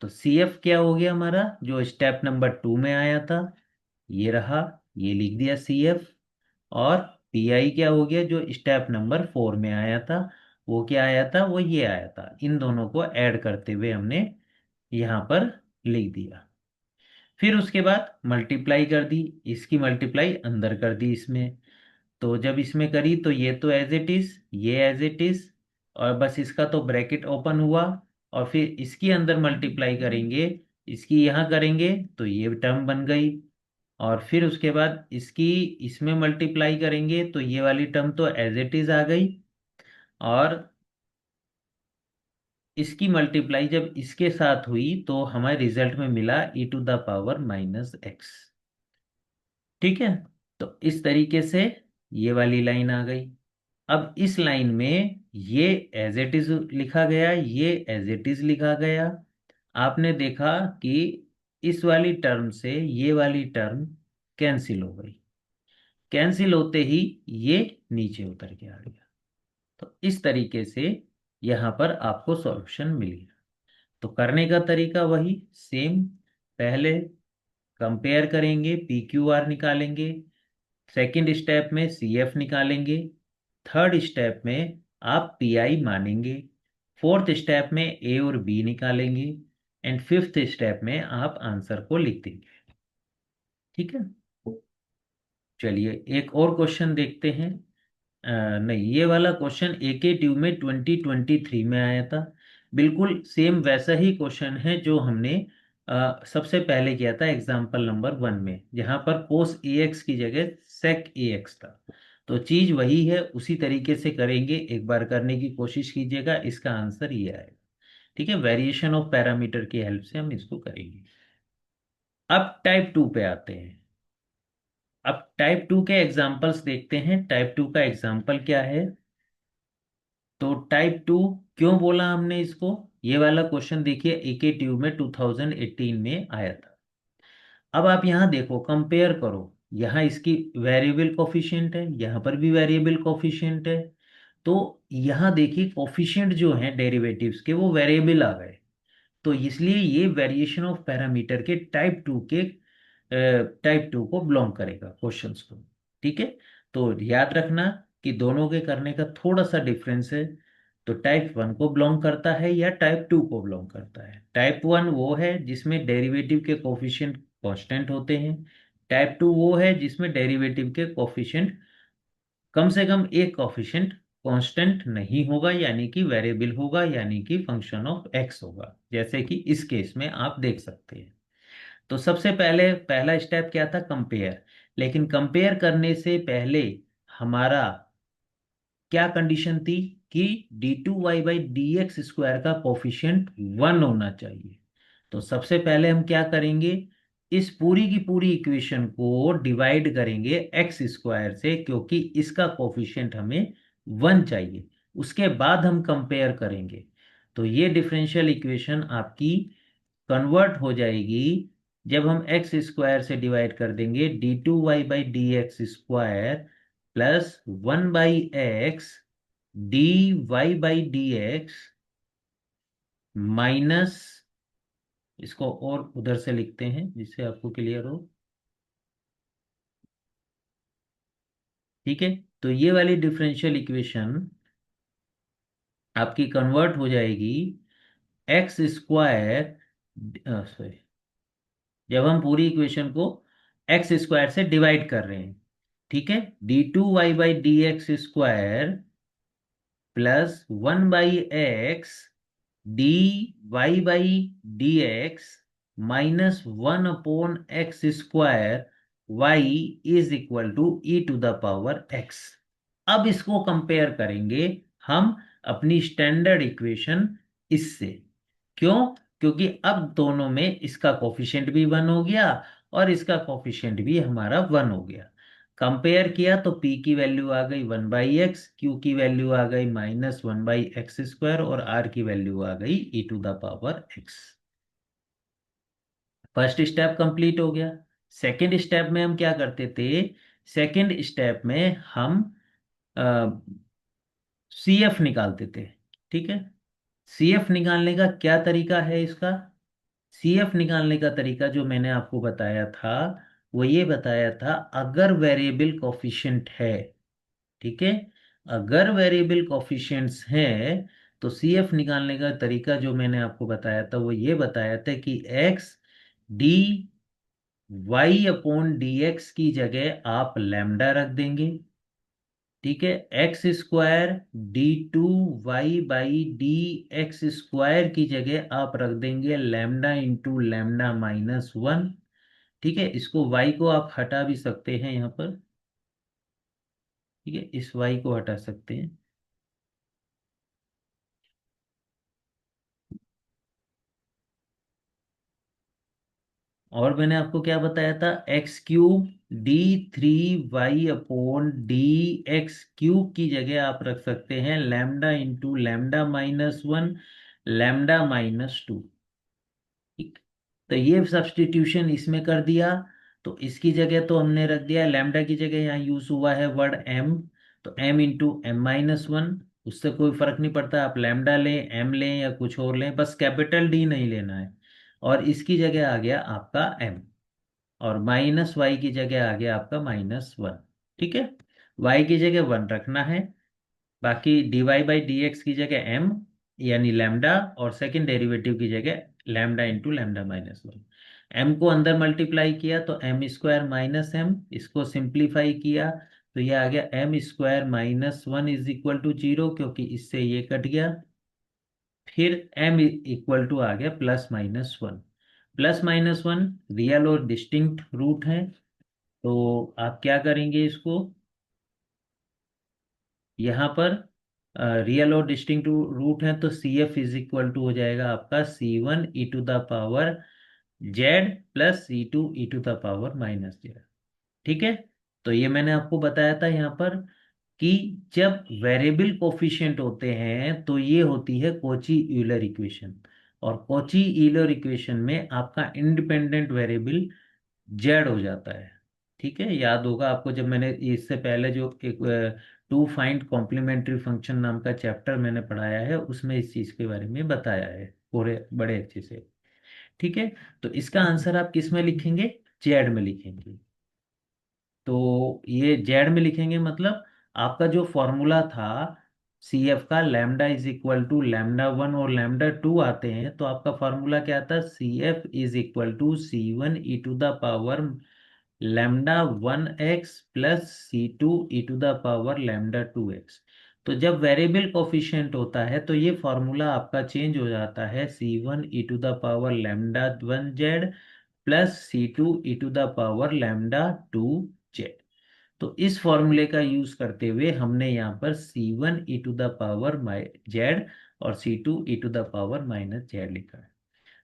तो सी एफ क्या हो गया हमारा, जो स्टेप नंबर 2 में आया था ये रहा, ये लिख दिया सी एफ। और पी आई क्या हो गया, जो स्टेप नंबर 4 में आया था वो क्या आया था, वो ये आया था। इन दोनों को ऐड करते हुए हमने यहाँ पर लिख दिया। फिर उसके बाद मल्टीप्लाई कर दी, इसकी मल्टीप्लाई अंदर कर दी इसमें। तो जब इसमें करी तो ये तो एज इट इज, ये एज इट इज, और बस इसका तो ब्रैकेट ओपन हुआ। और फिर इसकी अंदर मल्टीप्लाई करेंगे, इसकी यहाँ करेंगे तो ये टर्म बन गई। और फिर उसके बाद इसकी इसमें मल्टीप्लाई करेंगे तो ये वाली टर्म तो एज इट इज आ गई। और इसकी मल्टीप्लाई जब इसके साथ हुई तो हमारे रिजल्ट में मिला E to the power minus X. ठीक है, तो इस तरीके से ये वाली लाइन आ गई। अब इस लाइन में ये एज इट इज लिखा गया, ये एज इट इज लिखा गया। आपने देखा कि इस वाली टर्म से ये वाली टर्म कैंसिल हो गई, कैंसिल होते ही ये नीचे उतर के आ गया। तो इस तरीके से यहाँ पर आपको सॉल्यूशन मिल गया। तो करने का तरीका वही सेम, पहले कंपेयर करेंगे, पी क्यू आर निकालेंगे, सेकंड स्टेप में सी एफ निकालेंगे, थर्ड स्टेप में आप पी आई मानेंगे, फोर्थ स्टेप में ए और बी निकालेंगे, एंड फिफ्थ स्टेप में आप आंसर को लिख देंगे। ठीक है, चलिए एक और क्वेश्चन देखते हैं। नहीं, ये वाला क्वेश्चन एके ट्यूब में 2023 में आया था। बिल्कुल सेम वैसा ही क्वेश्चन है जो हमने सबसे पहले किया था एग्जाम्पल नंबर 1 में, जहां पर कोस ए एक्स की जगह सेक ए एक्स था। तो चीज वही है, उसी तरीके से करेंगे, एक बार करने की कोशिश कीजिएगा, इसका आंसर ये आएगा। ठीक है, वेरिएशन ऑफ पैरामीटर की हेल्प से हम इसको करेंगे। अब टाइप 2 पे आते हैं। अब टाइप 2 के एग्जाम्पल्स देखते हैं। टाइप 2 का एग्जाम्पल क्या है, तो टाइप 2 क्यों बोला हमने इसको, ये वाला क्वेश्चन देखिए एके ट्यूब में 2018 में आया था। अब आप यहाँ देखो, कंपेयर करो, यहाँ इसकी वेरिएबल कोफिशिएंट है, यहाँ पर भी वेरिएबल कोफिशिएंट है। तो यहाँ देखिए कोफिशिएंट जो है डेरिवेटिव्स के वो वेरिएबल आ गए। तो इसलिए ये वेरिएशन ऑफ पैरामीटर के टाइप टू को बिलोंग करेगा क्वेश्चंस को। ठीक है, तो याद रखना कि दोनों के करने का थोड़ा सा डिफरेंस है। तो टाइप 1 को बिलोंग करता है या टाइप 2 को बिलोंग करता है। टाइप 1 वो है जिसमें डेरिवेटिव के कोफिशिएंट कांस्टेंट होते हैं। टाइप 2 वो है जिसमें डेरिवेटिव के कोफिशिएंट कम से कम एक कोफिशिएंट कांस्टेंट नहीं होगा, यानी कि वेरिएबल होगा, यानी कि फंक्शन ऑफ एक्स होगा, जैसे कि इस केस में आप देख सकते हैं। तो सबसे पहले पहला स्टेप क्या था, कंपेयर। लेकिन कंपेयर करने से पहले हमारा क्या कंडीशन थी कि D two Y by D X square का कोफिशियंट 1 होना चाहिए। तो सबसे पहले हम क्या करेंगे, इस पूरी की पूरी इक्वेशन को डिवाइड करेंगे एक्स स्क्वायर से, क्योंकि इसका कोफिशियंट हमें 1 चाहिए। उसके बाद हम कंपेयर करेंगे। तो ये डिफरेंशियल इक्वेशन आपकी कन्वर्ट हो जाएगी जब हम एक्स स्क्वायर से डिवाइड कर देंगे, D two Y by D X square plus 1/x D Y by D X minus, इसको और उधर से लिखते हैं जिससे आपको क्लियर हो। ठीक है, तो ये वाली डिफरेंशियल इक्वेशन आपकी कन्वर्ट हो जाएगी एक्स स्क्वायर, सॉरी, जब हम पूरी इक्वेशन को एक्स स्क्वायर से डिवाइड कर रहे हैं। ठीक है, D two Y by D X square plus 1/x D Y by D X minus 1/x square Y is equal to E to the power X. अब इसको कंपेयर करेंगे हम अपनी स्टैंडर्ड इक्वेशन इससे। क्यों, क्योंकि अब दोनों में इसका कोफिशिएंट भी 1 हो गया और इसका कोफिशिएंट भी हमारा 1 हो गया। कंपेयर किया तो P की वैल्यू आ गई 1/x, Q की वैल्यू आ गई -1/x² और R की वैल्यू आ गई e⁻x। फर्स्ट स्टेप कंप्लीट हो गया। सेकंड स्टेप में हम क्या करते थे? सेकंड स्टेप में हम CF निकालते थे। ठीक है, CF निकालने का क्या तरीका है इसका? CF निकालने का तरीका जो मैंने आपको बताया था वो ये बताया था, अगर वेरिएबल कोफिशिएंट है, ठीक है, अगर वेरिएबल कोफिशिएंट्स हैं तो CF निकालने का तरीका जो मैंने आपको बताया था वो ये बताया था कि x डी y/dx की जगह आप लैम्डा रख देंगे। ठीक है, x² d2y/dx² की जगह आप रख देंगे लैम्डा इंटू लैम्डा -1। ठीक है, इसको y को आप हटा भी सकते हैं यहाँ पर। ठीक है, इस y को हटा सकते हैं। और मैंने आपको क्या बताया था? x³ d3y/dx³ की जगह आप रख सकते हैं लैम्डा इंटू लैम्डा -1 लैम्डा -2। ठीक, तो ये सब्स्टिट्यूशन इसमें कर दिया। तो इसकी जगह तो हमने रख दिया लैम्डा की जगह, यहाँ यूज हुआ है वर्ड m, तो m इंटू m-1। उससे कोई फर्क नहीं पड़ता, आप लैम्डा लें, m लें या कुछ और लें, बस कैपिटल D नहीं लेना है। और इसकी जगह आ गया आपका m, और -y की जगह आ गया आपका -1। ठीक है, y की जगह 1 रखना है, बाकी dy/dx की जगह m यानी लैम्डा, और सेकंड डेरिवेटिव की जगह लैम्डा इंटू लैम्डा -1। m को अंदर मल्टीप्लाई किया तो m² - m, इसको सिंप्लीफाई किया तो ये आ गया m² - 1 = 0, क्योंकि इससे ये कट गया। फिर m = आ गया +-1। +-1 रियल और डिस्टिंक्ट रूट है, तो आप क्या करेंगे इसको? यहाँ पर रियल और डिस्टिंक्ट रूट है तो CF = हो जाएगा आपका C1e⁻z प्लस C2e⁻−z। ठीक है, तो ये मैंने आपको बताया था यहाँ पर कि जब वेरिएबल कोफिशिएंट होते हैं तो ये होती है कॉची यूलर इक्वेशन, और कॉची यूलर इक्वेशन में आपका इंडिपेंडेंट वेरिएबल जेड हो जाता है। ठीक है, याद होगा आपको जब मैंने इससे पहले जो एक टू फाइंड कॉम्प्लीमेंट्री फंक्शन नाम का चैप्टर मैंने पढ़ाया है उसमें इस चीज के बारे में बताया है पूरे बड़े अच्छे से। ठीक है, तो इसका आंसर आप किस में लिखेंगे? जेड में लिखेंगे। तो ये जेड में लिखेंगे मतलब आपका जो फॉर्मूला था CF का, λ = λ1 और λ2 आते हैं, तो आपका फॉर्मूला क्या था? CF = C1e⁻λ1x plus C2e⁻λ2x। तो जब वेरिएबल कोफिशिएंट होता है तो ये फॉर्मूला आपका चेंज हो जाता है C1e⁻λ1z प्लस C2e⁻λ2z। तो इस फॉर्मूले का यूज करते हुए हमने यहाँ पर C1e⁻z और C2e⁻−z लिखा है।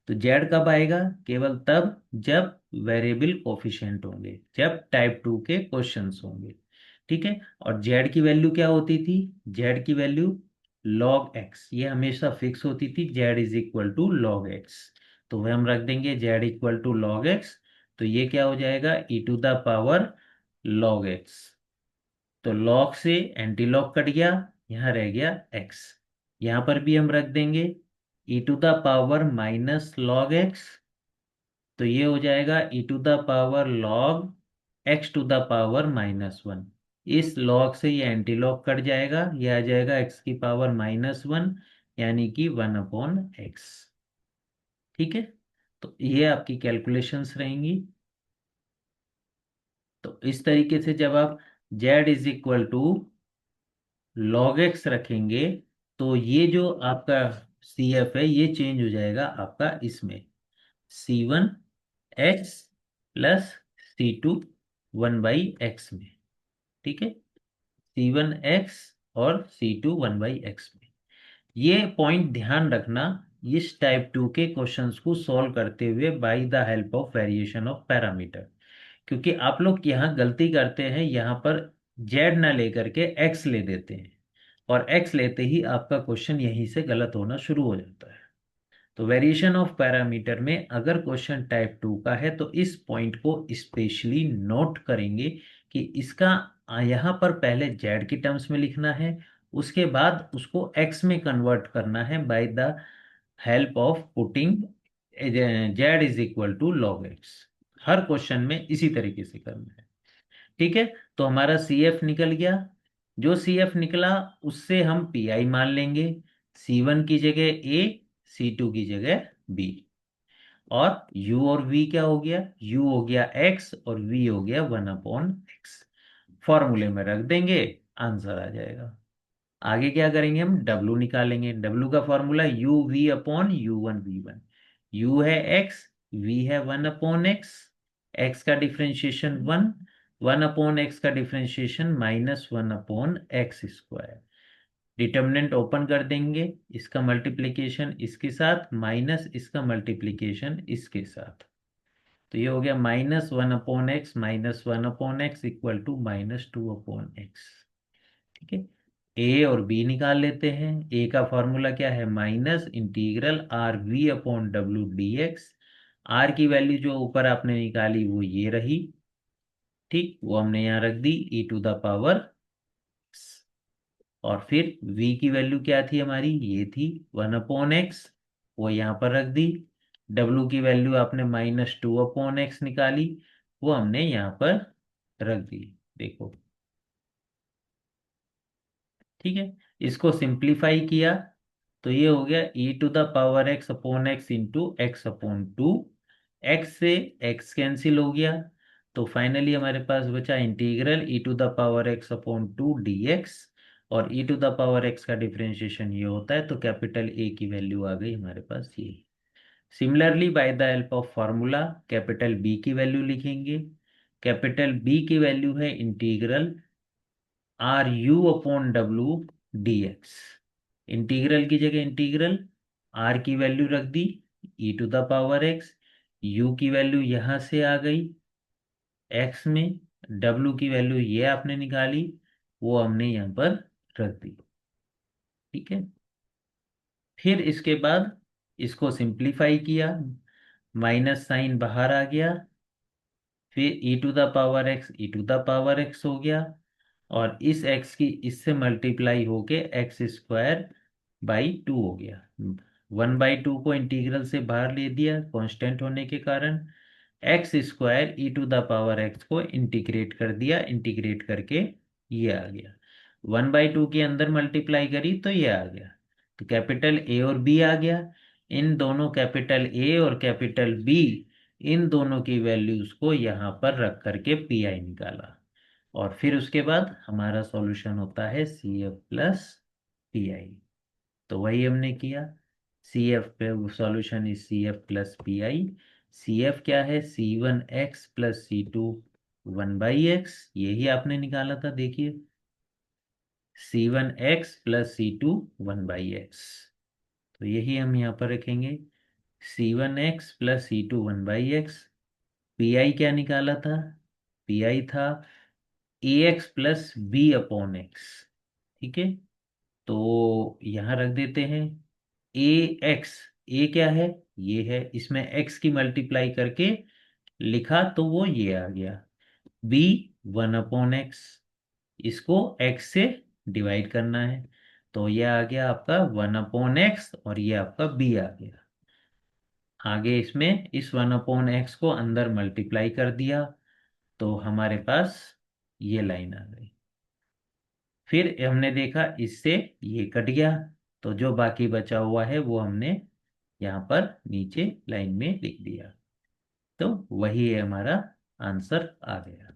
तो जेड कब आएगा? केवल तब जब वेरिएबल कोफिशिएंट होंगे, जब टाइप 2 के क्वेश्चंस होंगे। ठीक है, और जेड की वैल्यू क्या होती थी? जेड की वैल्यू log x, ये हमेशा फिक्स होती थी, z = log x। तो वह हम रख देंगे z = log x। तो ये क्या हो जाएगा? e⁻log x। तो log से एंटी लॉग कट गया, यहाँ रह गया x। यहाँ पर भी हम रख देंगे e⁻−log x। तो ये हो जाएगा e⁻log x⁻−1। इस log से ये एंटी लॉग कट जाएगा, ये आ जाएगा x⁻−1 यानी कि 1/x। ठीक है, तो ये आपकी कैलकुलेशंस रहेंगी। तो इस तरीके से जब आप z log x रखेंगे तो ये जो आपका CF है ये चेंज हो जाएगा आपका इसमें C1x प्लस C2 1/x में। ठीक है, C1x और C2 1/x में। ये पॉइंट ध्यान रखना, इस टाइप 2 के क्वेश्चंस को सॉल्व करते हुए bye the help of variation of parameter. क्योंकि आप लोग यहाँ गलती करते हैं, यहाँ पर जेड ना लेकर के एक्स ले देते हैं, और एक्स लेते ही आपका क्वेश्चन यहीं से गलत होना शुरू हो जाता है। तो वेरिएशन ऑफ पैरामीटर में अगर क्वेश्चन टाइप 2 का है तो इस पॉइंट को स्पेशली नोट करेंगे कि इसका यहाँ पर पहले जेड की टर्म्स में लिखना है, उसके बाद उसको एक्स में कन्वर्ट करना है by the help of putting Z is equal to log X. हर क्वेश्चन में इसी तरीके से करना है। ठीक है, तो हमारा सी एफ निकल गया। जो सी एफ निकला उससे हम पी आई मान लेंगे। C1 की जगह ए, C2 की जगह बी। और u और v क्या हो गया? u हो गया x और v हो गया 1/x। फॉर्मूले में रख देंगे, आंसर आ जाएगा। आगे क्या करेंगे? हम w निकालेंगे। w का formula u v upon u1 v1। u है x, v है 1/x, x का डिफ्रेंशिएशन 1, 1/x का डिफ्रेंशिएशन -1/x²। डिटर्मिनेंट ओपन कर देंगे, इसका मल्टीप्लिकेशन इसके साथ माइनस इसका मल्टीप्लिकेशन इसके साथ। तो ये हो गया -1/x -1/x equal to -2/x। ठीक है, ए और बी निकाल लेते हैं। ए का फॉर्मूला क्या है? Minus integral R V upon W D X. R की वैल्यू जो ऊपर आपने निकाली वो ये रही, ठीक, वो हमने यहाँ रख दी e⁻⁻। और फिर v की वैल्यू क्या थी हमारी? ये थी 1/x, वो यहाँ पर रख दी। w की वैल्यू आपने -2/x निकाली, वो हमने यहाँ पर रख दी। देखो, ठीक है, इसको सिंप्लीफाई किया तो ये हो गया e⁻x/x इंटू x/2। x से x कैंसिल हो गया, तो फाइनली हमारे पास बचा इंटीग्रल e⁻x/2 dx। और e⁻x का डिफरेंशिएशन ये होता है, तो कैपिटल A की वैल्यू आ गई हमारे पास ये। Similarly by the help of formula capital B की वैल्यू लिखेंगे। कैपिटल B की वैल्यू है integral R U upon W D X. Integral की जगह इंटीग्रल, आर की वैल्यू रख दी e⁻x, यू की वैल्यू यहां से आ गई एक्स में, डब्ल्यू की वैल्यू ये आपने निकाली, वो हमने यहाँ पर रख दी। ठीक है, फिर इसके बाद इसको सिंप्लीफाई किया, माइनस साइन बाहर आ गया, फिर e⁻x हो गया, और इस x की इससे मल्टीप्लाई होके x² बाई 2 हो गया। 1/2 को इंटीग्रल से बाहर ले दिया कांस्टेंट होने के कारण। x² e⁻x को इंटीग्रेट कर दिया, इंटीग्रेट करके ये आ गया। 1/2 के अंदर मल्टीप्लाई करी तो ये आ गया। तो कैपिटल ए और बी आ गया। इन दोनों कैपिटल ए और कैपिटल बी, इन दोनों की वैल्यूज को यहाँ पर रख करके पी आई निकाला। और फिर उसके बाद हमारा सॉल्यूशन होता है C F plus P I. तो वही हमने किया। सी एफ पे solution is C F plus P I. C F क्या है? C1x प्लस C2 1/x, यही आपने निकाला था, देखिए C1x प्लस C2 1/x। तो यही हम यहाँ पर रखेंगे, C1x plus C2 1/x। P I क्या निकाला था? पी आई था ax प्लस b/x। ठीक है, तो यहाँ रख देते हैं ax। a क्या है? ये है, इसमें x की मल्टीप्लाई करके लिखा तो वो ये आ गया। b 1/x, इसको x से डिवाइड करना है, तो ये आ गया आपका 1/x, और ये आपका b आ गया। आगे इसमें इस 1/x को अंदर मल्टीप्लाई कर दिया, तो हमारे पास ये लाइन आ गई। फिर हमने देखा इससे ये कट गया, तो जो बाकी बचा हुआ है वो हमने यहाँ पर नीचे लाइन में लिख दिया, तो वही है हमारा आंसर आ गया।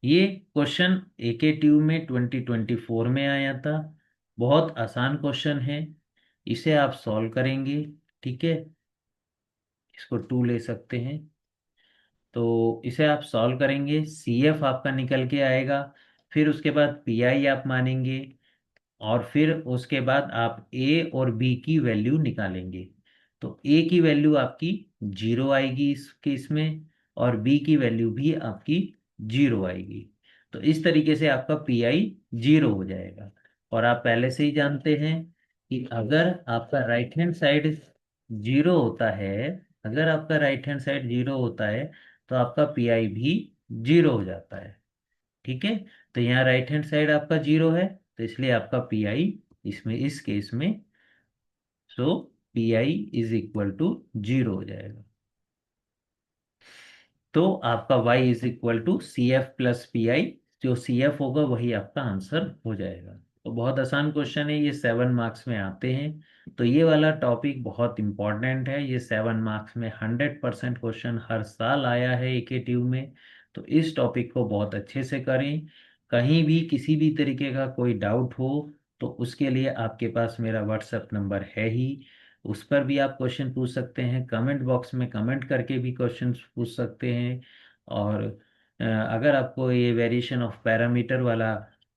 ये क्वेश्चन AKTU में 2024 में आया था। बहुत आसान क्वेश्चन है, इसे आप सॉल्व करेंगे। ठीक है, इसको 2 ले सकते हैं। तो इसे आप सॉल्व करेंगे, CF आपका निकल के आएगा। फिर उसके बाद PI आप मानेंगे, और फिर उसके बाद आप ए और बी की वैल्यू निकालेंगे। तो ए की वैल्यू आपकी जीरो आएगी इस केस में, और बी की वैल्यू भी आपकी जीरो आएगी। तो इस तरीके से आपका पी आई जीरो हो जाएगा। और आप पहले से ही जानते हैं कि अगर आपका राइट हैंड साइड जीरो होता है, अगर आपका राइट हैंड साइड जीरो होता है तो आपका पी आई भी जीरो हो जाता है। ठीक है। तो यहाँ राइट हैंड साइड आपका जीरो है, तो इसलिए आपका पी आई इसमें इस केस में, so P I is equal to zero हो जाएगा। तो आपका y is equal to C F plus P I, जो सी एफ होगा वही आपका आंसर हो जाएगा। तो बहुत आसान क्वेश्चन है, ये 7 मार्क्स में आते हैं। तो ये वाला टॉपिक बहुत इंपॉर्टेंट है, ये 7 मार्क्स में 100% क्वेश्चन हर साल आया है एक ट्यूब में। तो इस टॉपिक को बहुत अच्छे से करें। कहीं भी किसी भी तरीके का कोई डाउट हो तो उसके लिए आपके पास मेरा व्हाट्सएप नंबर है ही, उस पर भी आप क्वेश्चन पूछ सकते हैं, कमेंट बॉक्स में कमेंट करके भी क्वेश्चन पूछ सकते हैं। और अगर आपको ये वेरिएशन ऑफ पैरामीटर वाला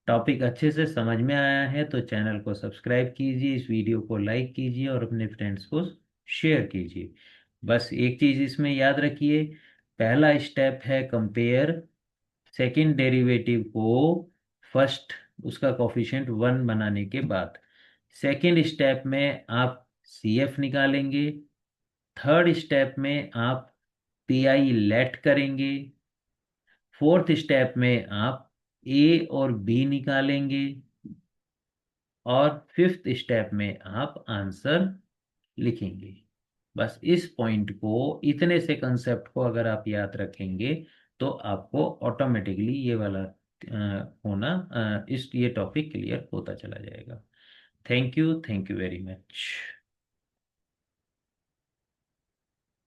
टॉपिक अच्छे से समझ में आया है तो चैनल को सब्सक्राइब कीजिए, इस वीडियो को लाइक कीजिए और अपने फ्रेंड्स को शेयर कीजिए। बस एक चीज़ इसमें याद रखिए, पहला स्टेप है कंपेयर सेकंड डेरिवेटिव को फर्स्ट, उसका कोफिशिएंट 1 बनाने के बाद। सेकंड स्टेप में आप सी एफ निकालेंगे। थर्ड स्टेप में आप पी आई लेट करेंगे। फोर्थ स्टेप में आप ए और बी निकालेंगे। और फिफ्थ स्टेप में आप आंसर लिखेंगे। बस इस पॉइंट को, इतने से कंसेप्ट को अगर आप याद रखेंगे तो आपको ऑटोमेटिकली ये वाला होना, इस ये टॉपिक क्लियर होता चला जाएगा। Thank you very much.